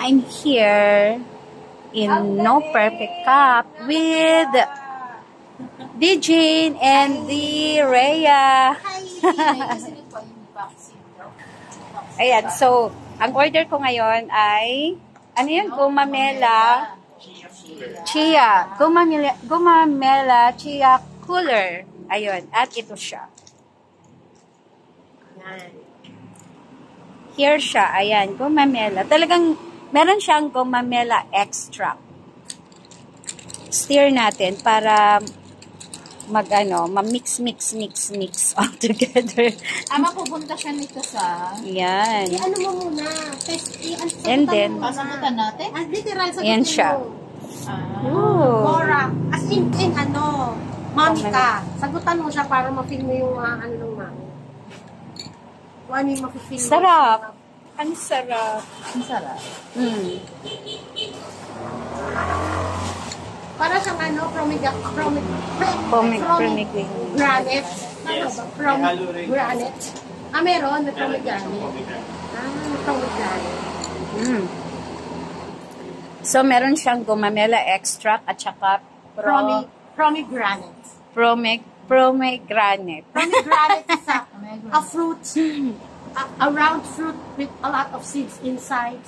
I'm here in No Perfect Cup with Dijin and the Rhea. Ayan, so, ang order ko ngayon ay, ano yun? Gumamela Chia. Gumamela Chia Cooler. Ayun, at ito siya. Here siya, ayan, gumamela. Talagang, meron siyang gumamela extract. Stir natin para ma-mix all together. Mapupunta siya nito sa... Yan. Ano mo muna? Test, and then, pasagutan natin? Literal sa yan siya. Bora. As in, mami ka. Sagutan mo siya para ma-feel mo yung ano ng mami. Kung ano yung ma-feel mo. Sarap. Ang sarap. Ang sarap. Para siyang pomegranate. Pomegranate. Meron. May pomegranate. Pomegranate. So, meron siyang gumamela extract at saka pomegranate. Pomegranate. Pomegranate is a fruit, a round fruit with a lot of seeds inside.